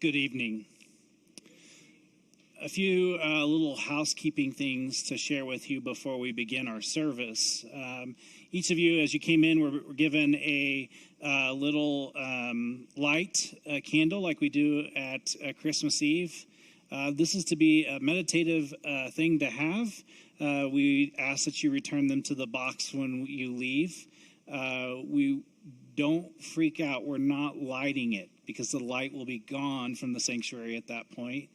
Good evening. A few little housekeeping things to share with you before we begin our service. Each of you, as you came in, were given a little light candle like we do at Christmas Eve. This is to be a meditative thing to have. We ask that you return them to the box when you leave. We don't freak out. We're not lighting it, because the light will be gone from the sanctuary at that point.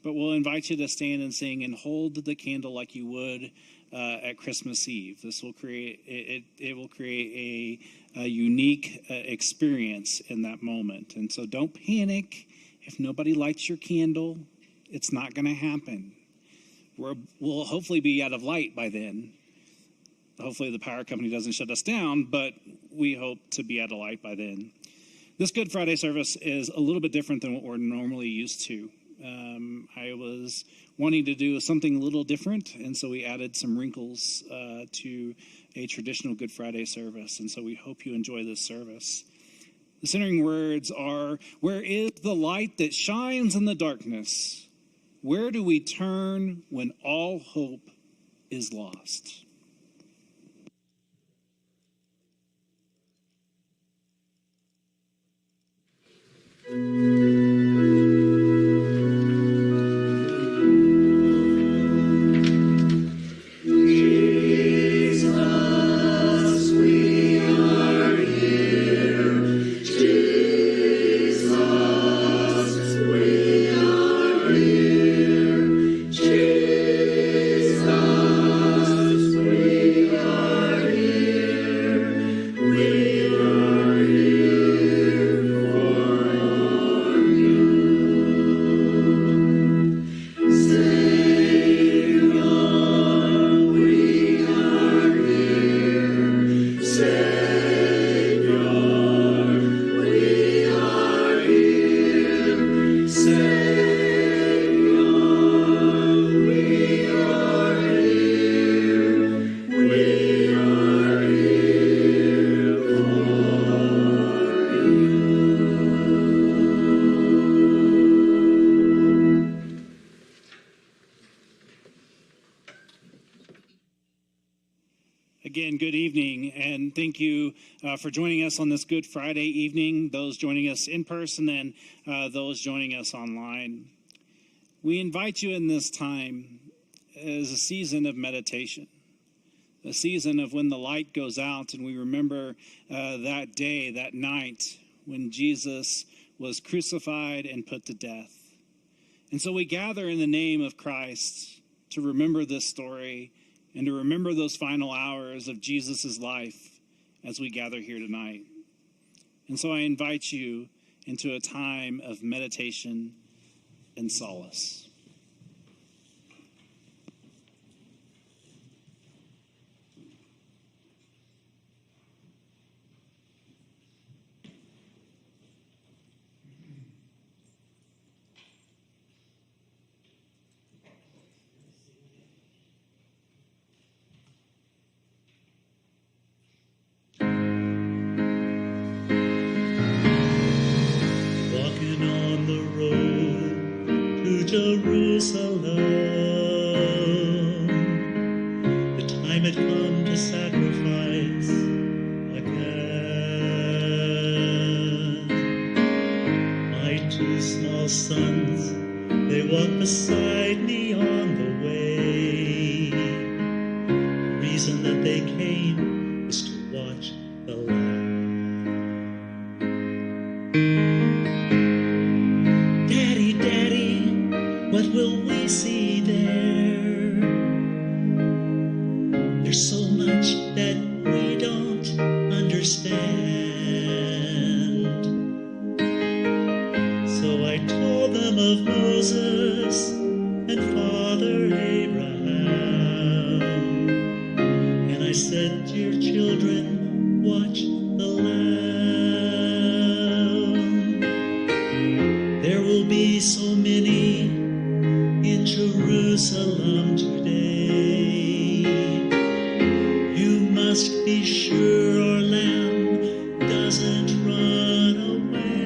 But we'll invite you to stand and sing and hold the candle like you would at Christmas Eve. This will create it will create a unique experience in that moment. And so don't panic if nobody lights your candle. It's not going to happen. We'll hopefully be out of light by then. Hopefully the power company doesn't shut us down, but we hope to be out of light by then. This Good Friday service is a little bit different than what we're normally used to. I was wanting to do something a little different, and so we added some wrinkles to a traditional Good Friday service, and so we hope you enjoy this service. The centering words are, where is the light that shines in the darkness? Where do we turn when all hope is lost? Again, good evening, and thank you for joining us on this Good Friday evening, those joining us in person and those joining us online. We invite you in this time as a season of meditation, a season of when the light goes out and we remember that day, that night when Jesus was crucified and put to death. And so we gather in the name of Christ to remember this story and to remember those final hours of Jesus' life as we gather here tonight. And so I invite you into a time of meditation and solace. Jerusalem, the time had come to sacrifice again. My two small sons, they walked beside me on the way. The reason that they came was to watch the Lamb. What will we see there? There's so much that we don't understand. So I told them of Moses and Father Abraham. And I said, dear children, watch the Lamb. There will be so many in Jerusalem today. You must be sure our Lamb doesn't run away.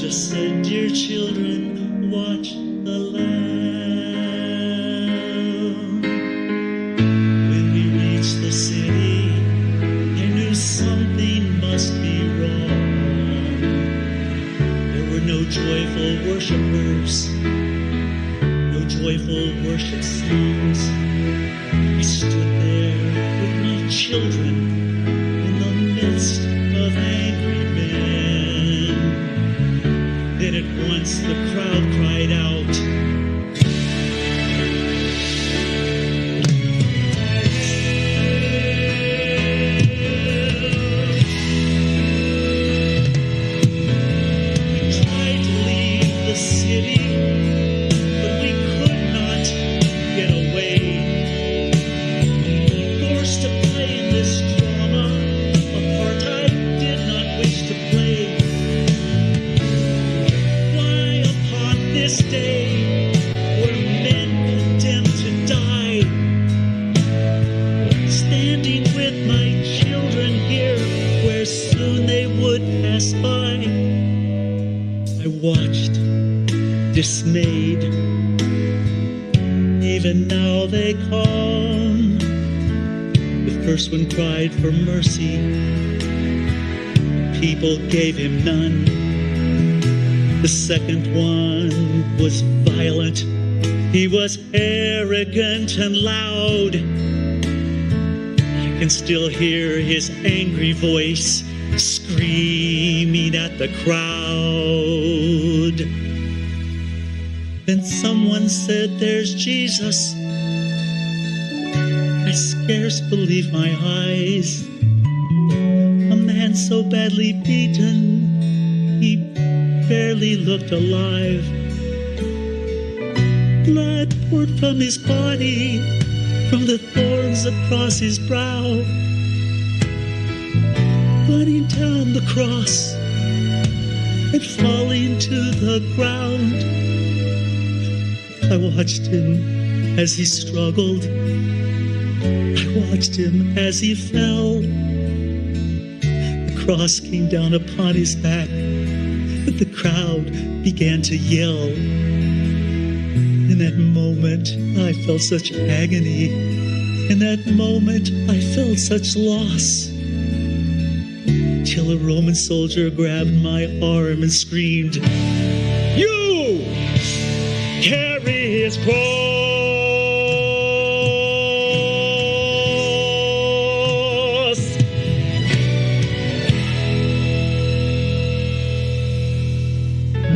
Jesus said, "Dear children, watch the Lamb." When we reached the city, I knew something must be wrong. There were no joyful worshipers, no joyful worship songs. I stood there with my children in the midst of angry men. Then at once the crowd cried out, we tried to leave the city, but we could not get away. Forced to play in this drama, a part I did not wish to play. Why upon this day were men condemned to die? Standing with my children here, where soon they would pass by, I watched, dismayed. Even now they come. The first one cried for mercy. People gave him none. The second one was violent. He was arrogant and loud. I can still hear his angry voice screaming at the crowd. Then someone said, "There's Jesus." I scarce believe my eyes. A man so badly beaten, he barely looked alive. Blood poured from his body, from the thorns across his brow, running down the cross and falling to the ground. I watched him as he struggled. I watched him as he fell. The cross came down upon his back, but the crowd began to yell. In that moment, I felt such agony. In that moment, I felt such loss. Till a Roman soldier grabbed my arm and screamed, "You! Carry his cross!"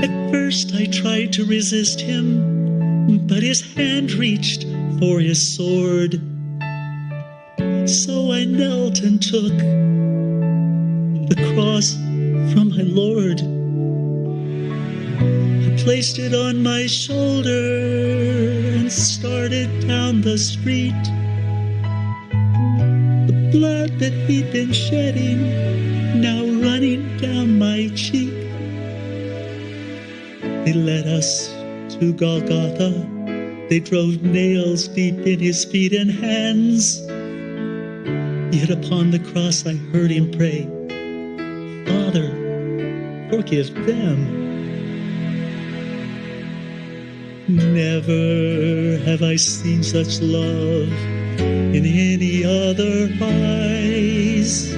At first I tried to resist him, but his hand reached for his sword. So I knelt and took the cross from my Lord. I placed it on my shoulder and started down the street. The blood that he'd been shedding now running down my cheek. They led us to Golgotha. They drove nails deep in his feet and hands. Yet upon the cross I heard him pray, "Father, forgive them." Never have I seen such love in any other eyes.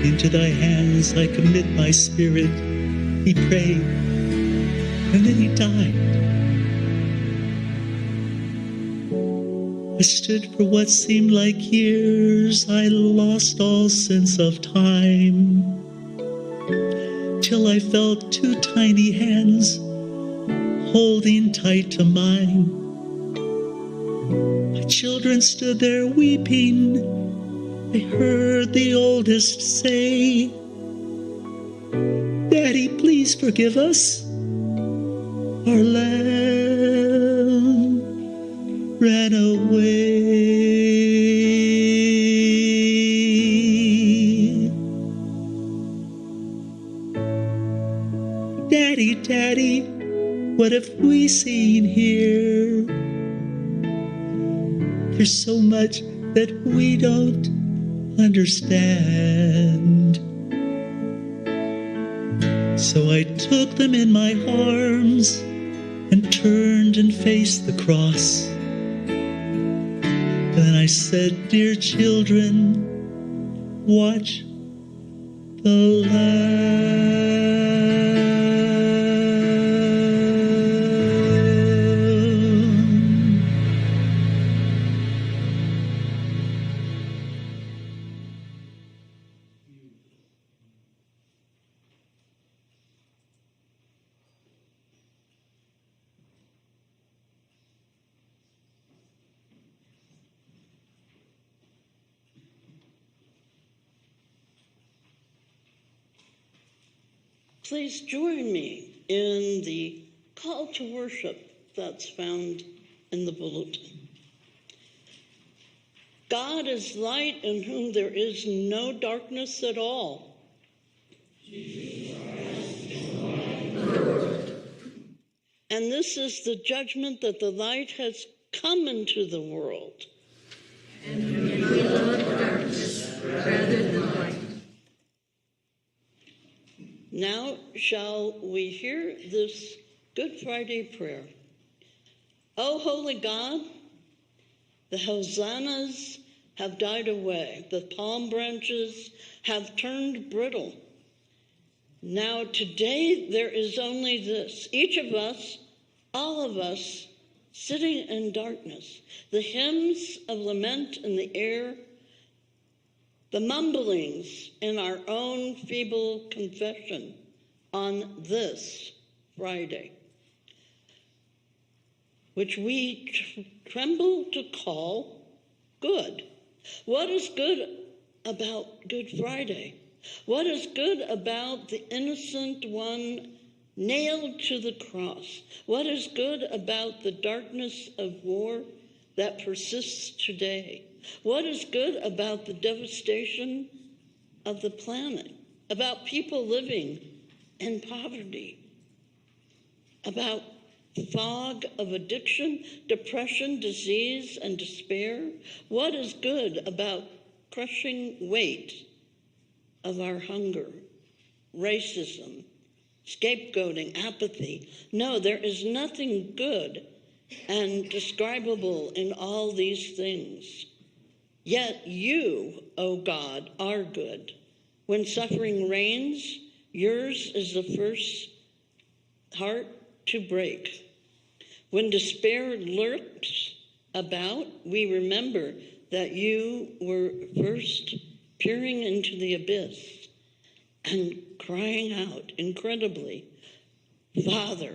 Into thy hands I commit my spirit, he prayed, and then he died. I stood for what seemed like years. I lost all sense of time, till I felt two tiny hands holding tight to mine. My children stood there weeping. I heard the oldest say, "Daddy, please forgive us. Our lamb ran away." Daddy, Daddy, what have we seen here? There's so much that we don't understand. So I took them in my arms and turned and faced the cross. Then I said, dear children, watch the Lamb. Please join me in the call to worship that's found in the bulletin. God is light in whom there is no darkness at all. And this is the judgment that the light has come into the world. And we love darkness rather than light. Now shall we hear this Good Friday prayer. O holy God, the hosannas have died away. The palm branches have turned brittle. Now today there is only this. Each of us, all of us, sitting in darkness. The hymns of lament in the air, the mumblings in our own feeble confession on this Friday, which we tremble to call good. What is good about Good Friday? What is good about the innocent one nailed to the cross? What is good about the darkness of war that persists today? What is good about the devastation of the planet? About people living in poverty? About fog of addiction, depression, disease, and despair? What is good about crushing weight of our hunger, racism, scapegoating, apathy? No, there is nothing good and describable in all these things. Yet you, O God, are good. When suffering reigns, yours is the first heart to break. When despair lurks about, we remember that you were first peering into the abyss and crying out incredibly, Father,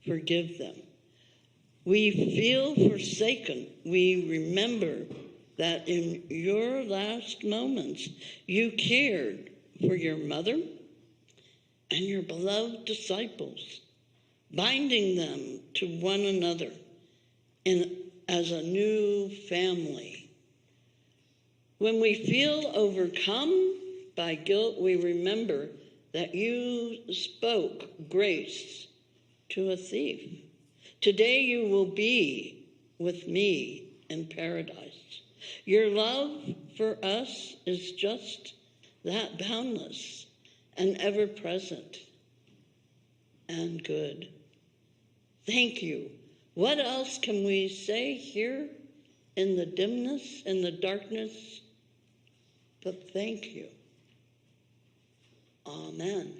forgive them. We feel forsaken. We remember that in your last moments, you cared for your mother and your beloved disciples, binding them to one another as a new family. When we feel overcome by guilt, we remember that you spoke grace to a thief. Today you will be with me in paradise. Your love for us is just that, boundless and ever-present and good. Thank you. What else can we say here in the dimness, in the darkness, but thank you. Amen.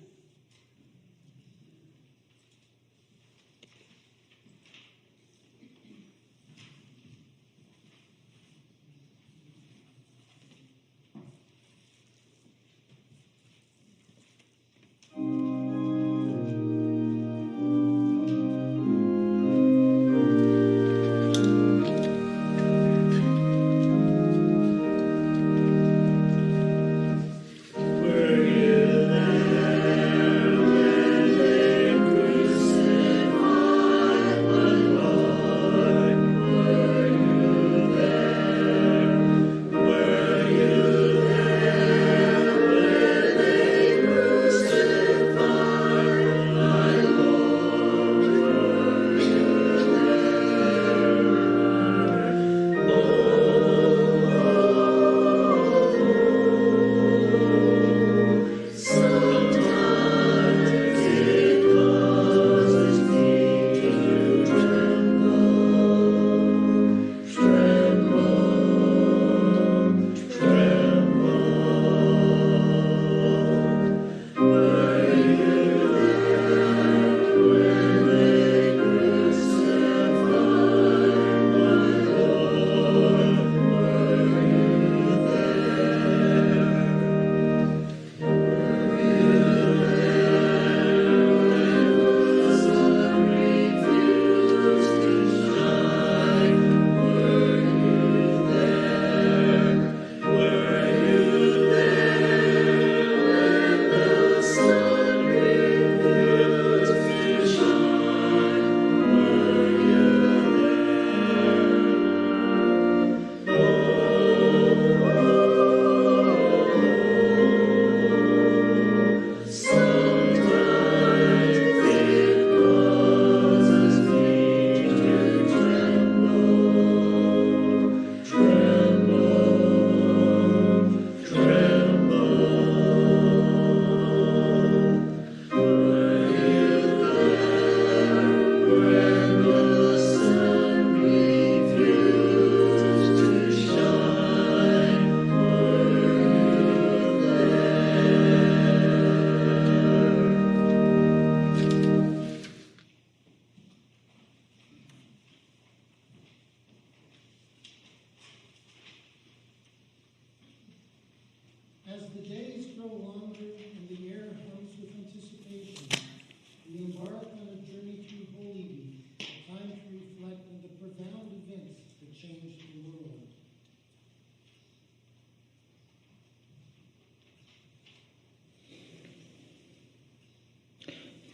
Were you there?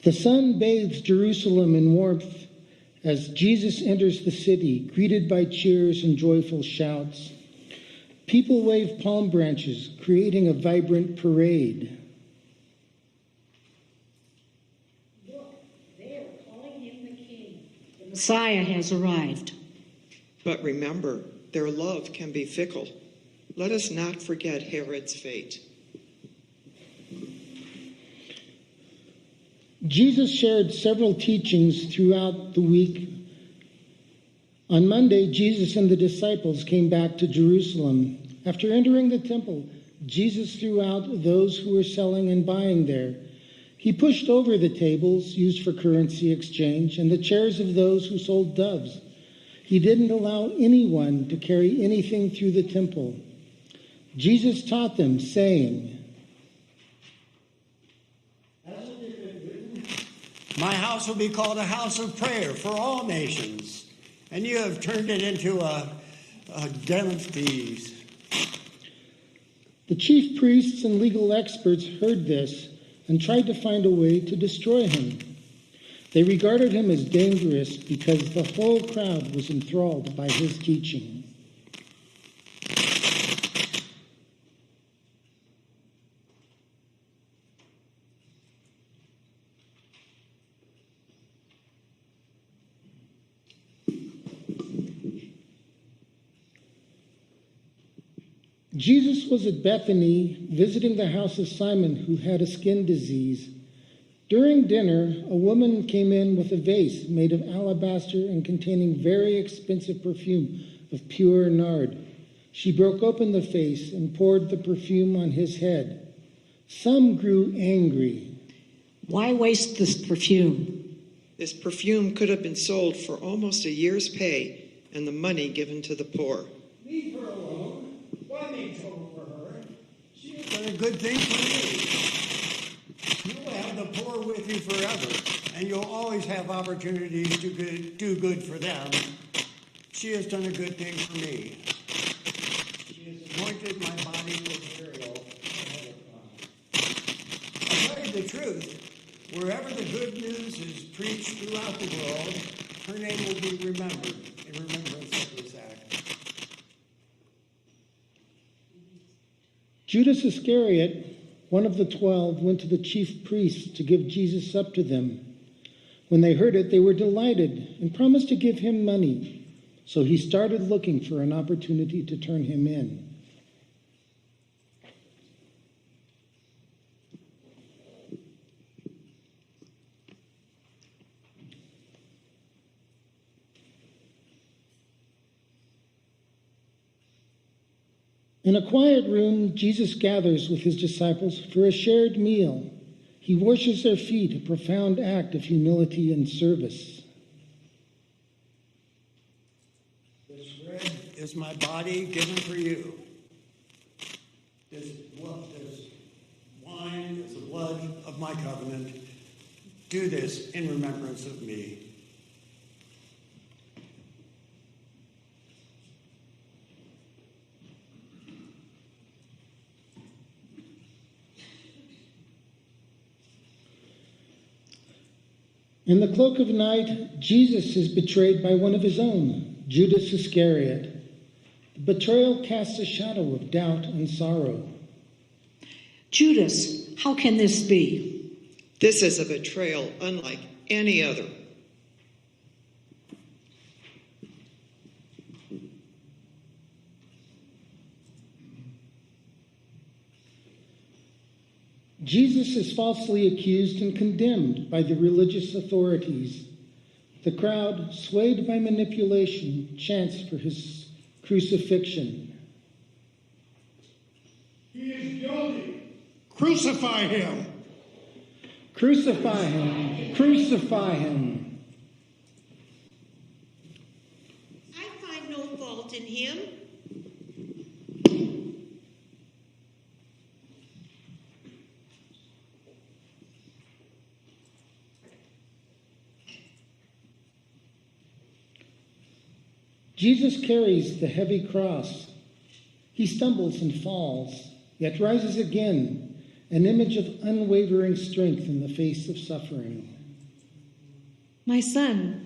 The sun bathes Jerusalem in warmth as Jesus enters the city, greeted by cheers and joyful shouts. People wave palm branches, creating a vibrant parade. Look, they are calling him the king. The Messiah has arrived. But remember, their love can be fickle. Let us not forget Herod's fate. Jesus shared several teachings throughout the week. On Monday, Jesus and the disciples came back to Jerusalem. After entering the temple, Jesus threw out those who were selling and buying there. He pushed over the tables used for currency exchange and the chairs of those who sold doves. He didn't allow anyone to carry anything through the temple. Jesus taught them, saying, "My house will be called a house of prayer for all nations, and you have turned it into a den of thieves." The chief priests and legal experts heard this and tried to find a way to destroy him. They regarded him as dangerous because the whole crowd was enthralled by his teaching. Jesus was at Bethany visiting the house of Simon, who had a skin disease. During dinner, a woman came in with a vase made of alabaster and containing very expensive perfume of pure nard. She broke open the vase and poured the perfume on his head. Some grew angry. Why waste this perfume? This perfume could have been sold for almost a year's pay and the money given to the poor. Leave her alone. Why make trouble for her? She has done a good thing for me. You will have the poor with you forever, and you'll always have opportunities to do good for them. She has done a good thing for me. She has anointed my body for burial ahead of time. I'll tell you the truth. Wherever the good news is preached throughout the world, her name will be remembered in remembrance of this act. Judas Iscariot, one of the 12, went to the chief priests to give Jesus up to them. When they heard it, they were delighted and promised to give him money. So he started looking for an opportunity to turn him in. In a quiet room, Jesus gathers with his disciples for a shared meal. He washes their feet, a profound act of humility and service. This bread is my body given for you. This wine is the blood of my covenant. Do this in remembrance of me. In the cloak of night, Jesus is betrayed by one of his own, Judas Iscariot. The betrayal casts a shadow of doubt and sorrow. Judas, how can this be? This is a betrayal unlike any other. Jesus is falsely accused and condemned by the religious authorities. The crowd, swayed by manipulation, chants for his crucifixion. He is guilty. Crucify him. Crucify him! Crucify him! I find no fault in him. Jesus carries the heavy cross. He stumbles and falls, yet rises again, an image of unwavering strength in the face of suffering. My son,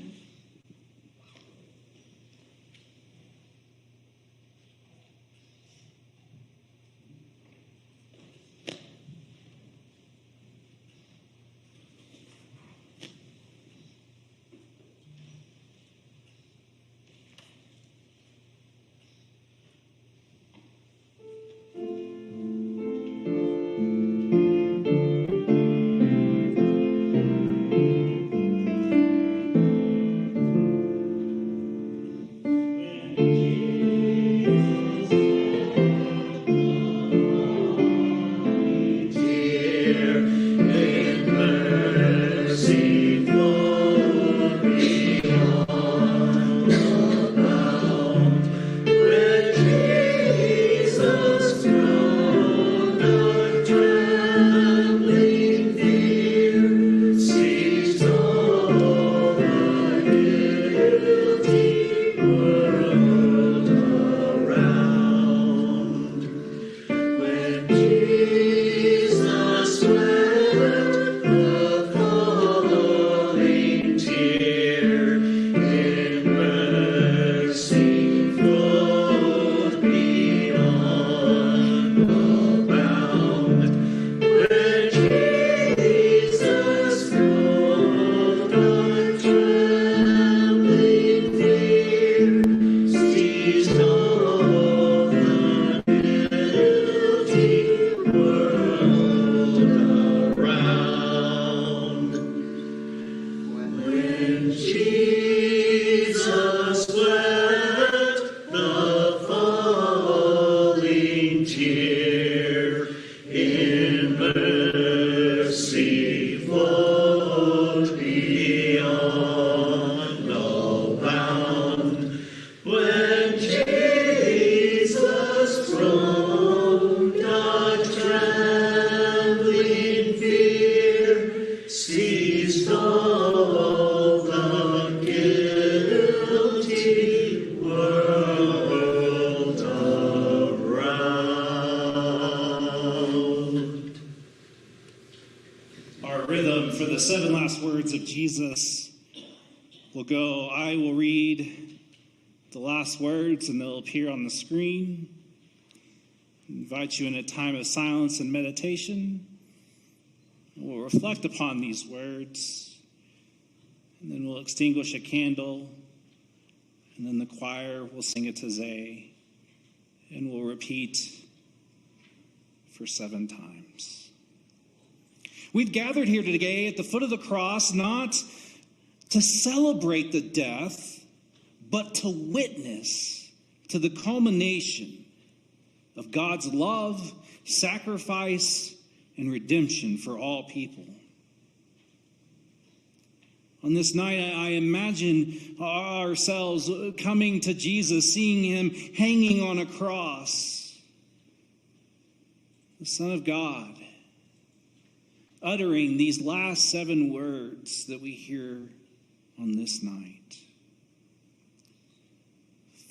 For the 7 last words of Jesus will go, I will read the last words and they'll appear on the screen. I invite you in a time of silence and meditation. We'll reflect upon these words, and then we'll extinguish a candle, and then the choir will sing a Tazay, and we'll repeat for 7 times. We've gathered here today at the foot of the cross not to celebrate the death, but to witness to the culmination of God's love, sacrifice, and redemption for all people. On this night, I imagine ourselves coming to Jesus, seeing him hanging on a cross, the Son of God, uttering these last 7 words that we hear on this night.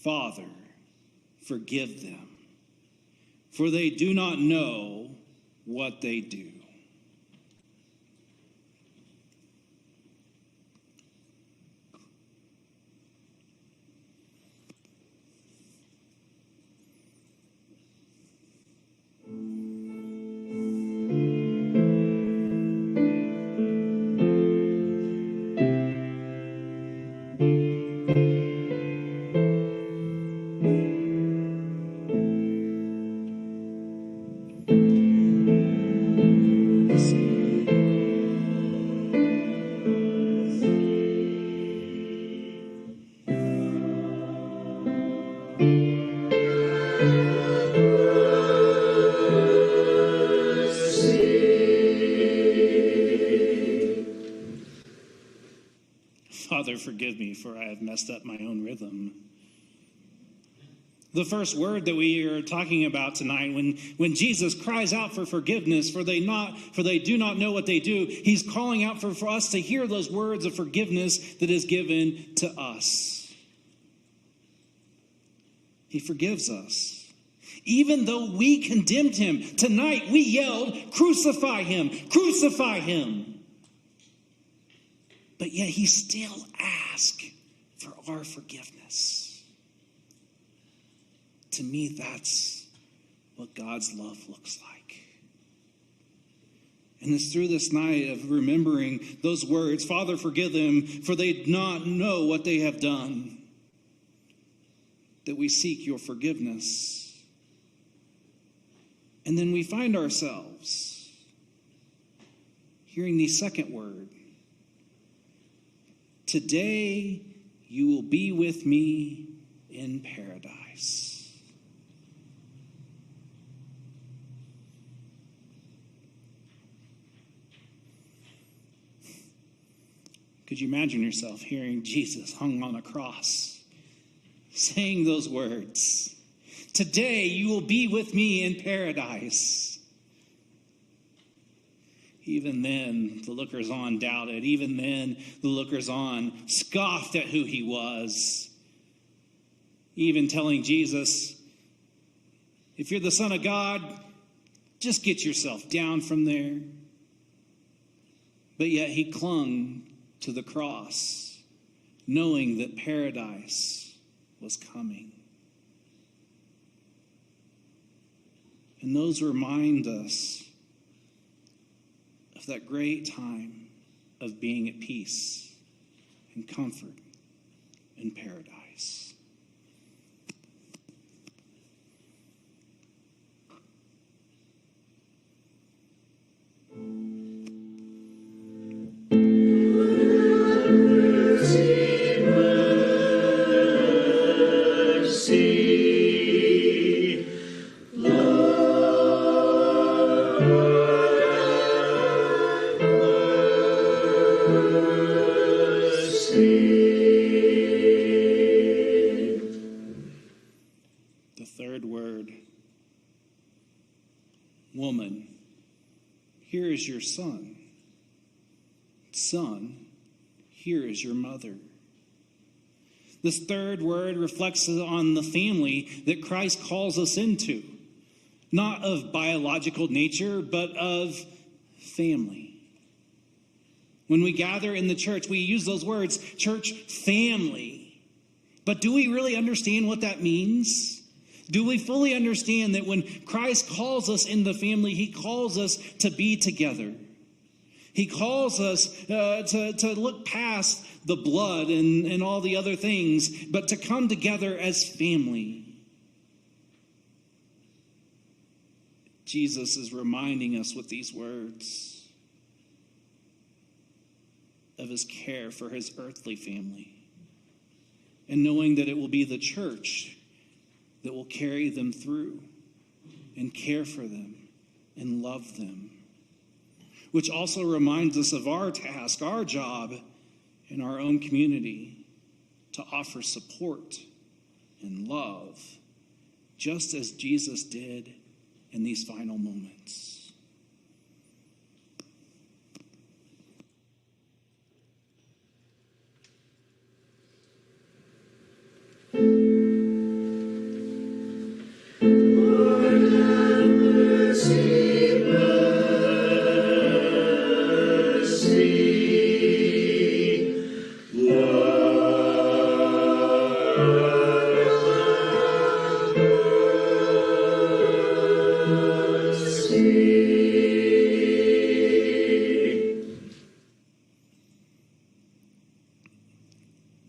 Father, forgive them, for they do not know what they do. Father, forgive me, for I have messed up my own rhythm. The first word that we are talking about tonight, when Jesus cries out for forgiveness, for they do not know what they do, he's calling out for us to hear those words of forgiveness that is given to us. He forgives us. Even though we condemned him, tonight we yelled, crucify him, crucify him. But yet he still asks for our forgiveness. To me, that's what God's love looks like. And it's through this night of remembering those words, Father, forgive them, for they do not know what they have done, that we seek your forgiveness. And then we find ourselves hearing the second word. Today you will be with me in paradise. Could you imagine yourself hearing Jesus hung on a cross, saying those words? Today you will be with me in paradise. Even then, the lookers-on doubted. Even then, the lookers-on scoffed at who he was. Even telling Jesus, if you're the Son of God, just get yourself down from there. But yet he clung to the cross, knowing that paradise was coming. And those remind us of that great time of being at peace and comfort in paradise. The third word, woman, here is your son. Son, here is your mother. This third word reflects on the family that Christ calls us into, not of biological nature, but of family. When we gather in the church, we use those words, church family. But do we really understand what that means? Do we fully understand that when Christ calls us in the family, he calls us to be together? He calls us to look past the blood and all the other things, but to come together as family. Jesus is reminding us with these words of his care for his earthly family, and knowing that it will be the church that will carry them through and care for them and love them. Which also reminds us of our task, our job in our own community to offer support and love, just as Jesus did in these final moments.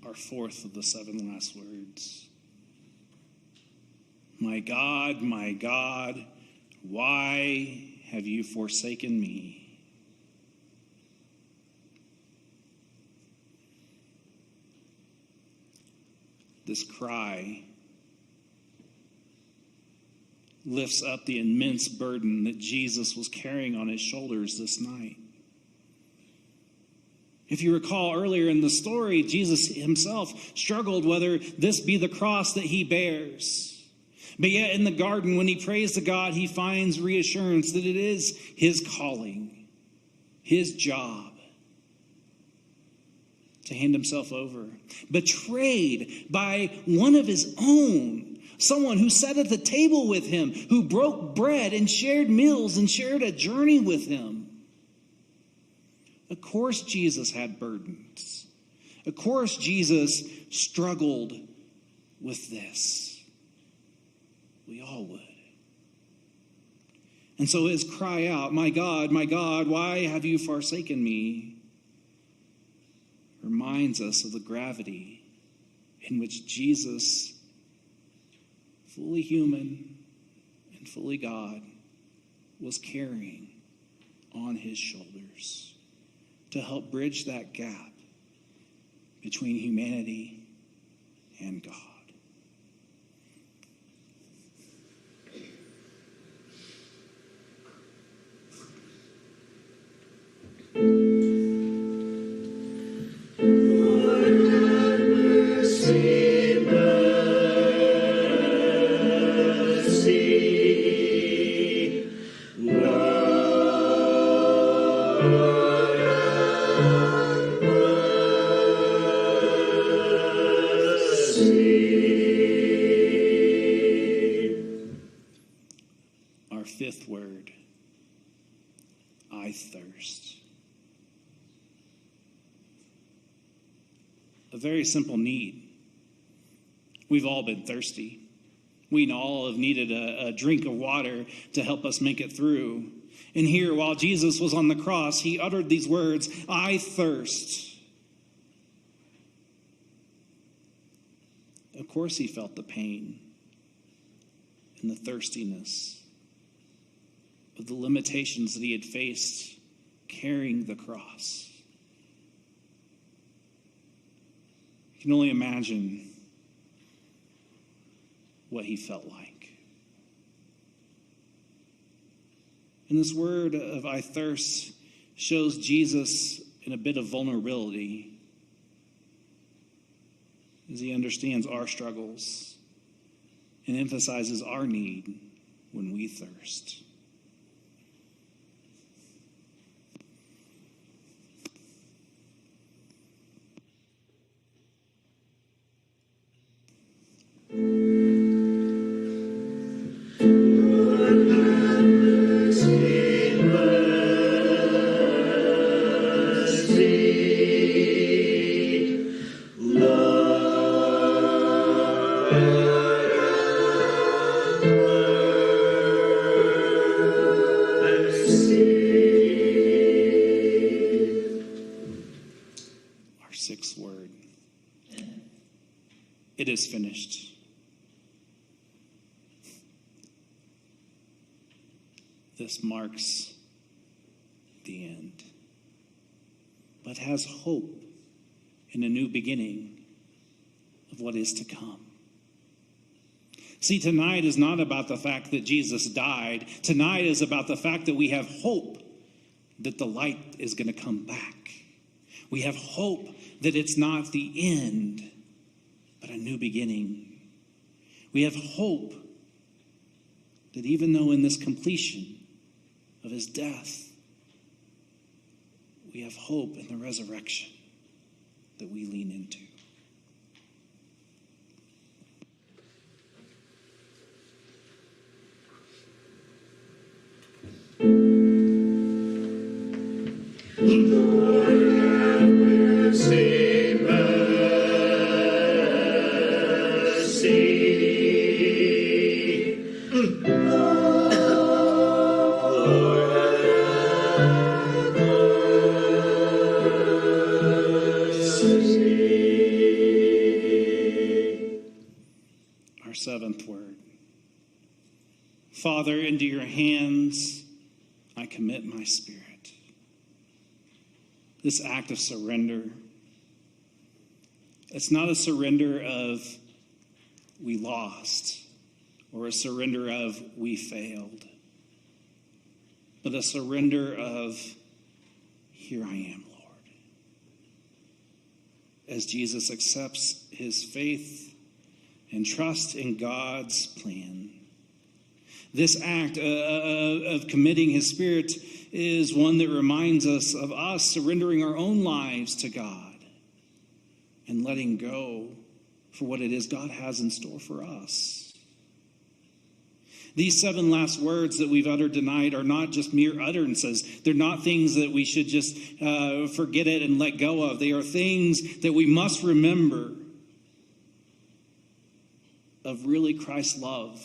Our fourth of the seven last words. My God, why have you forsaken me? This cry lifts up the immense burden that Jesus was carrying on his shoulders this night. If you recall earlier in the story, Jesus himself struggled whether this be the cross that he bears. But yet in the garden, when he prays to God, he finds reassurance that it is his calling, his job to hand himself over. Betrayed by one of his own, someone who sat at the table with him, who broke bread and shared meals and shared a journey with him. Of course, Jesus had burdens. Of course, Jesus struggled with this. We all would. And so his cry out, my God, why have you forsaken me?" reminds us of the gravity in which Jesus, fully human and fully God, was carrying on his shoulders to help bridge that gap between humanity and God. Our fifth word, I thirst. A very simple need. We've all been thirsty. We all have needed a drink of water to help us make it through. And here, while Jesus was on the cross, he uttered these words, I thirst. Of course, he felt the pain and the thirstiness of the limitations that he had faced carrying the cross. You can only imagine what he felt like. And this word of I thirst shows Jesus in a bit of vulnerability as he understands our struggles and emphasizes our need when we thirst. Sixth word. It is finished. This marks the end, but has hope in a new beginning of what is to come. See, tonight is not about the fact that Jesus died. Tonight is about the fact that we have hope that the light is going to come back. We have hope that it's not the end, but a new beginning. We have hope that even though in this completion of his death, we have hope in the resurrection that we lean into. Lord, have mercy, mercy. Lord, have mercy. Our seventh word. Father, into your hands I commit my spirit. This act of surrender, it's not a surrender of we lost or a surrender of we failed, but a surrender of here I am, Lord. As Jesus accepts his faith and trust in God's plan. This act of committing his spirit is one that reminds us of us surrendering our own lives to God and letting go for what it is God has in store for us. These 7 last words that we've uttered tonight are not just mere utterances. They're not things that we should just forget it and let go of. They are things that we must remember of really Christ's love,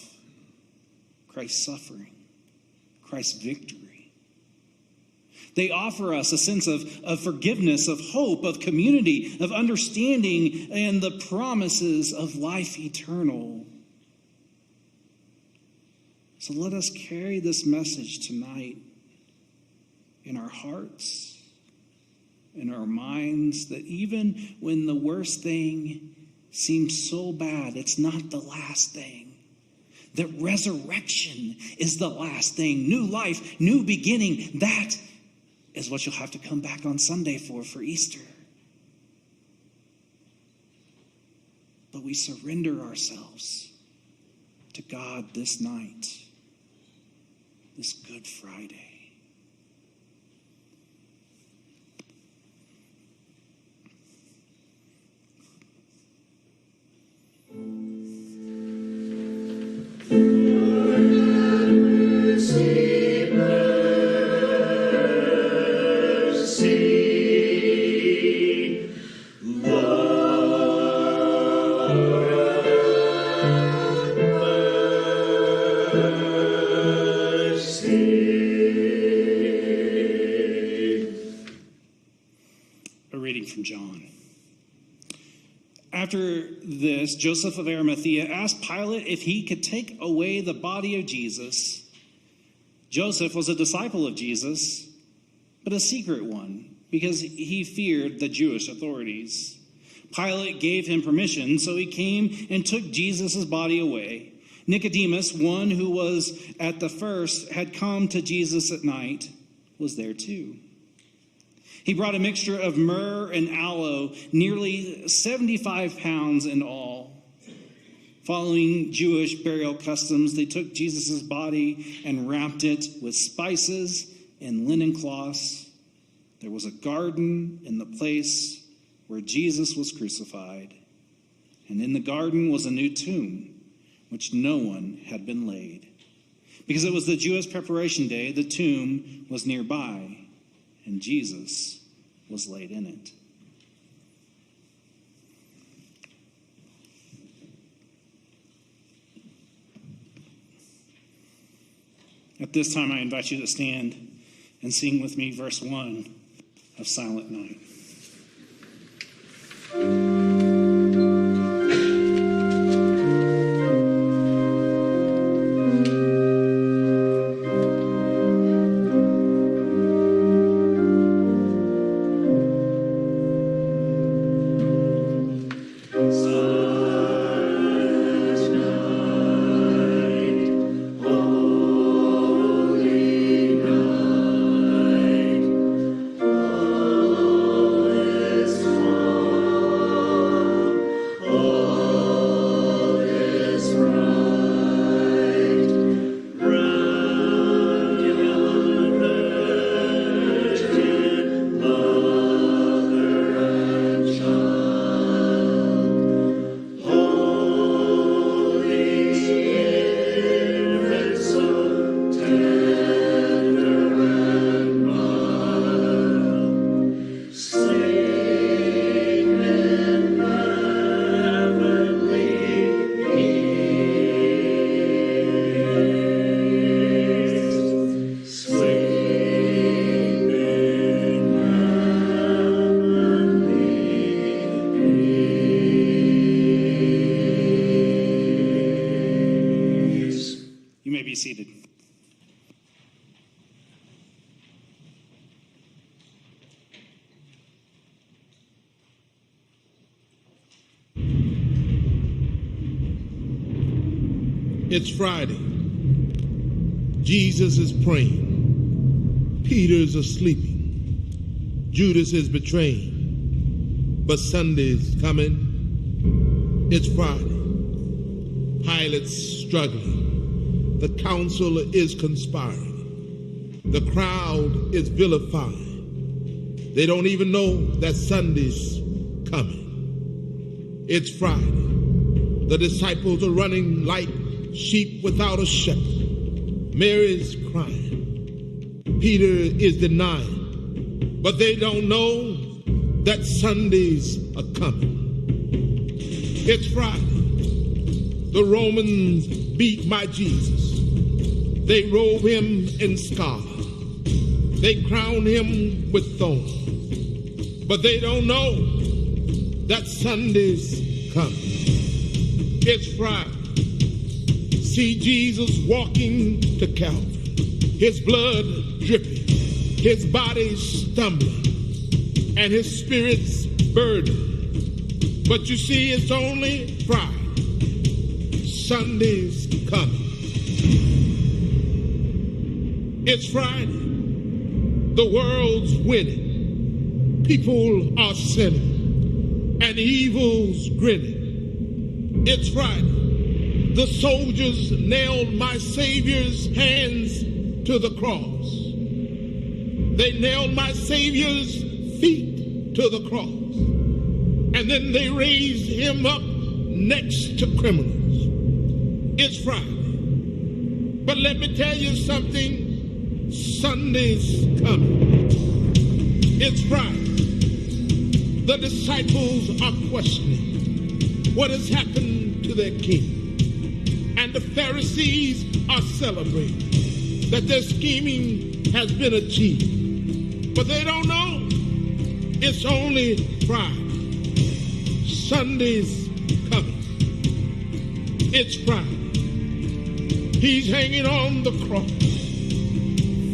Christ's suffering, Christ's victory. They offer us a sense of forgiveness, of hope, of community, of understanding, and the promises of life eternal. So let us carry this message tonight in our hearts, in our minds, that even when the worst thing seems so bad, it's not the last thing. That resurrection is the last thing. New life, new beginning. That is what you'll have to come back on Sunday for Easter. But we surrender ourselves to God this night, this Good Friday. After this, Joseph of Arimathea asked Pilate if he could take away the body of Jesus. Joseph was a disciple of Jesus, but a secret one, because he feared the Jewish authorities. Pilate gave him permission, so he came and took Jesus' body away. Nicodemus, one who was at the first had come to Jesus at night, was there too. He brought a mixture of myrrh and aloe, nearly 75 pounds in all. Following Jewish burial customs, they took Jesus' body and wrapped it with spices and linen cloths. There was a garden in the place where Jesus was crucified, and in the garden was a new tomb, which no one had been laid. Because it was the Jewish preparation day, the tomb was nearby, and Jesus was laid in it. At this time, I invite you to stand and sing with me verse 1 of Silent Night. Seated. It's Friday. Jesus is praying. Peter's sleeping. Judas is betraying. But Sunday's coming. It's Friday. Pilate's struggling. The council is conspiring. The crowd is vilifying. They don't even know that Sunday's coming. It's Friday. The disciples are running like sheep without a shepherd. Mary's crying. Peter is denying. But they don't know that Sundays are coming. It's Friday. The Romans beat my Jesus. They robe him in scarlet. They crown him with thorns. But they don't know that Sunday's coming. It's Friday. See Jesus walking to Calvary. His blood dripping. His body stumbling. And his spirit's burdened. But you see, it's only Friday. Sunday's coming. It's Friday. The world's winning. People are sinning. And evil's grinning. It's Friday. The soldiers nailed my Savior's hands to the cross. They nailed my Savior's feet to the cross. And then they raised him up next to criminals. It's Friday. But let me tell you something. Sunday's coming. It's Friday. The disciples are questioning what has happened to their king. And the Pharisees are celebrating that their scheming has been achieved. But they don't know it's only Friday. Sunday's coming. It's Friday. He's hanging on the cross,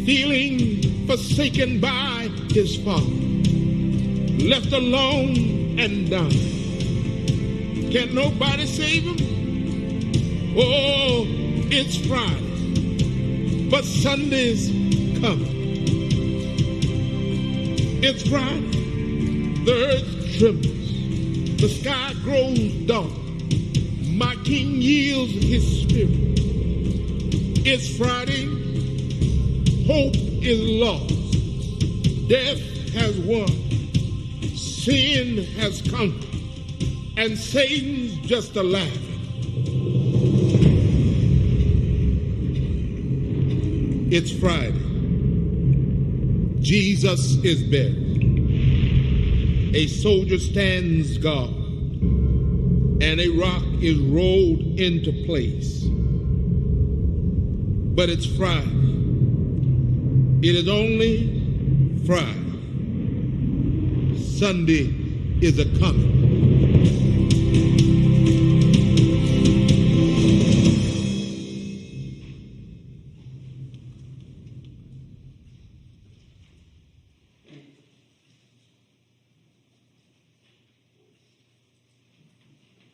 feeling forsaken by his Father, left alone and dying. Can nobody save him? Oh, it's Friday, but Sunday's coming. It's Friday. The earth trembles. The sky grows dark. My King yields his spirit. It's Friday. Hope is lost. Death has won. Sin has conquered. And Satan's just a laughing. It's Friday. Jesus is buried. A soldier stands guard, and a rock is rolled into place. But it's Friday. It is only Friday. Sunday is a coming.